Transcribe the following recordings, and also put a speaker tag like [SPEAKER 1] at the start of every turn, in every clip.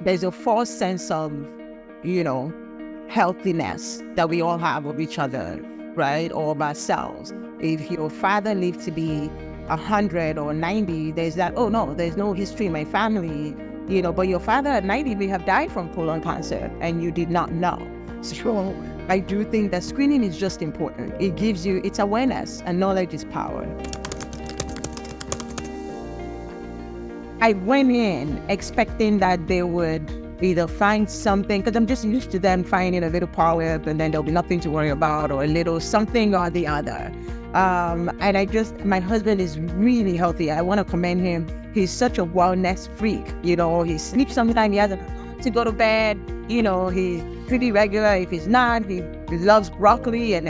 [SPEAKER 1] there's a false sense of, healthiness that we all have of each other, right? Or of ourselves. If your father lived to be 100 or 90, there's that, oh no, there's no history in my family, but your father at 90 may have died from colon cancer and you did not know. So I do think that screening is just important. It gives you, it's awareness, and knowledge is power. I went in expecting that they would either find something, because I'm just used to them finding a little polyp and then there'll be nothing to worry about, or a little something or the other. And my husband is really healthy. I want to commend him. He's such a wellness freak. He sleeps sometime, he has to go to bed. He's pretty regular. If he's not, he loves broccoli and,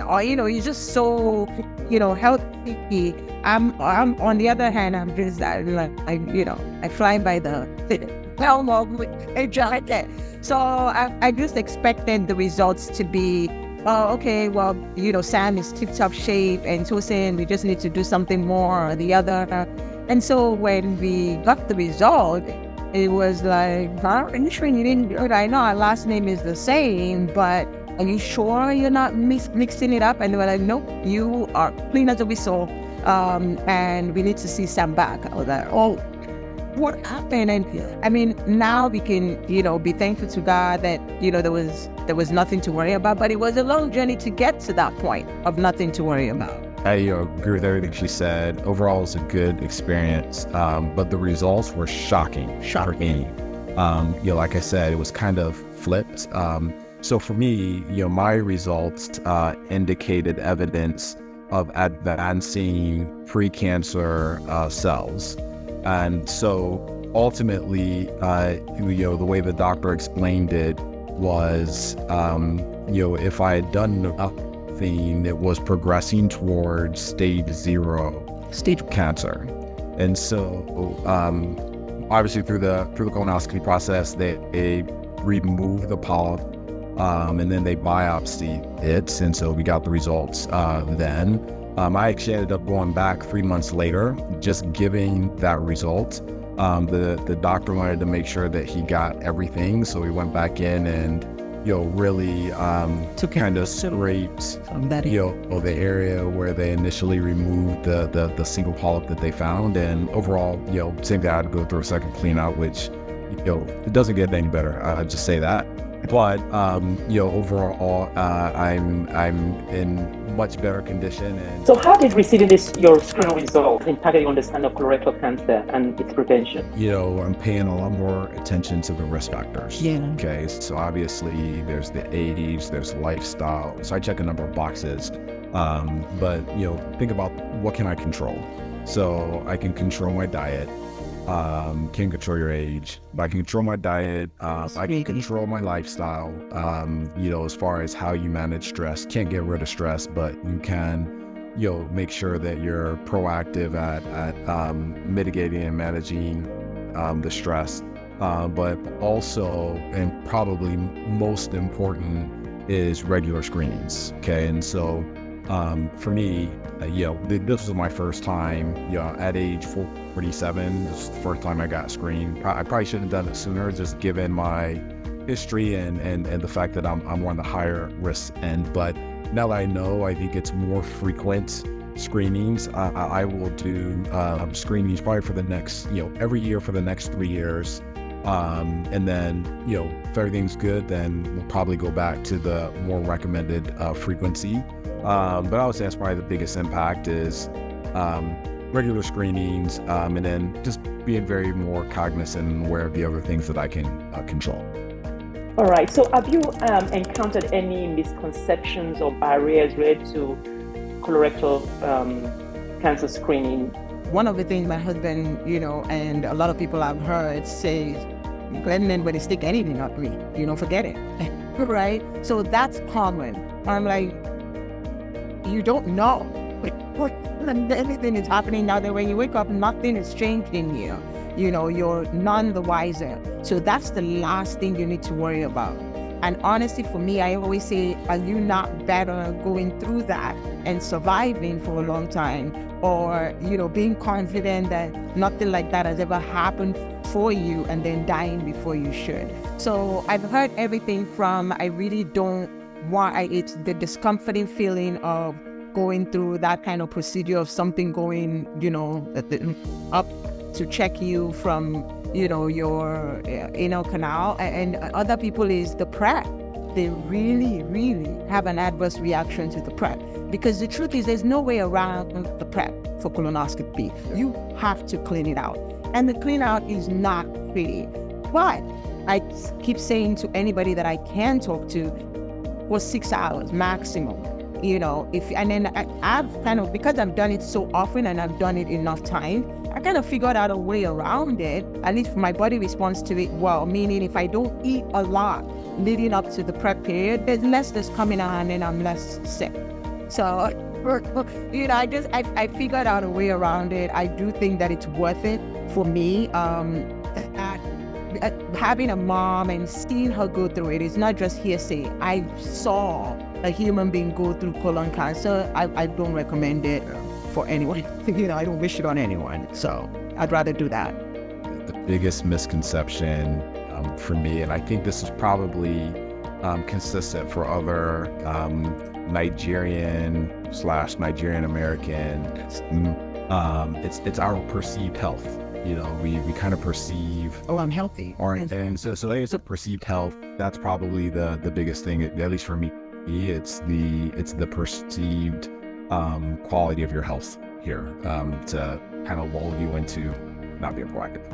[SPEAKER 1] he's just so, healthy. I'm on the other hand, I'm just I fly by the helm of a giant. So I just expected the results to be, oh, okay, well, Sam is tip-top shape, and Tosin, we just need to do something more or the other. And so when we got the result, it was like, are you sure you didn't do it? I know our last name is the same, but are you sure you're not mixing it up? And they were like, nope, you are clean as a whistle. And we need to see Sam back. I was like, oh, what happened? And I mean, now we can, be thankful to God that, there was nothing to worry about, but it was a long journey to get to that point of nothing to worry about.
[SPEAKER 2] I agree with everything she said. Overall, it was a good experience, but the results were shocking. Like I said, it was kind of flipped. So for me, my results indicated evidence of advancing pre-cancer cells. And so ultimately, the way the doctor explained it was, if I had done nothing, it was progressing towards stage 0 cancer. And so obviously through the colonoscopy process, they removed the polyp, and then they biopsied it. And so we got the results then. I actually ended up going back 3 months later, just giving that result. The doctor wanted to make sure that he got everything, so we went back in and really kind of scraped the area where they initially removed the single polyp that they found. And overall, same thing, I had to go through a second clean out, which it doesn't get any better. I'll just say that. But overall, I'm in much better condition. And
[SPEAKER 3] so, how did receiving your screening result impact your understanding of colorectal cancer and its prevention?
[SPEAKER 2] I'm paying a lot more attention to the risk factors.
[SPEAKER 1] Yeah.
[SPEAKER 2] Okay. So obviously, there's the age, there's lifestyle. So I check a number of boxes. But think about, what can I control? So I can control my diet. Can control your age, but I can control my diet. I can control my lifestyle. As far as how you manage stress, can't get rid of stress, but you can, make sure that you're proactive at mitigating and managing the stress. But also, and probably most important, is regular screenings. Okay, and so for me, this was my first time, at age 47, this was the first time I got screened. I probably shouldn't have done it sooner, just given my history and the fact that I'm on the higher risk end. But now that I know, I think it's more frequent screenings. I will do screenings probably for the next, every year for the next 3 years. And then, if everything's good, then we'll probably go back to the more recommended frequency. But I would say that's probably the biggest impact is regular screenings, and then just being very more cognizant and aware of the other things that I can control.
[SPEAKER 3] All right. So have you encountered any misconceptions or barriers related to colorectal cancer screening?
[SPEAKER 1] One of the things my husband, and a lot of people I've heard say, Glenn, anybody stick anything up me, forget it, right? So that's common. I'm like, you don't know. Everything is happening now that when you wake up, nothing is changing you. You're none the wiser. So that's the last thing you need to worry about. And honestly, for me, I always say, are you not better going through that and surviving for a long time? Or, being confident that nothing like that has ever happened before you and then dying before you should. So I've heard everything from I really don't want, it's the discomforting feeling of going through that kind of procedure of something going, up to check you from, your anal canal. And other people is the prep. They really, really have an adverse reaction to the prep. Because the truth is there's no way around the prep for colonoscopy. You have to clean it out. And the clean out is not pretty. But I keep saying to anybody that I can talk to, for 6 hours maximum. I've kind of, because I've done it so often and I've done it enough time, I kind of figured out a way around it. At least my body responds to it well, meaning if I don't eat a lot leading up to the prep period, there's less that's coming on and I'm less sick. So, I figured out a way around it. I do think that it's worth it for me. Having a mom and seeing her go through it is not just hearsay. I saw a human being go through colon cancer. I don't recommend it for anyone. I don't wish it on anyone. So I'd rather do that.
[SPEAKER 2] The biggest misconception for me, and I think this is probably consistent for other Nigerian American, it's our perceived health. We kind of perceive,
[SPEAKER 1] I'm healthy.
[SPEAKER 2] And so it's a perceived health. That's probably the biggest thing, at least for me. It's the perceived quality of your health here to kind of lull you into not being proactive.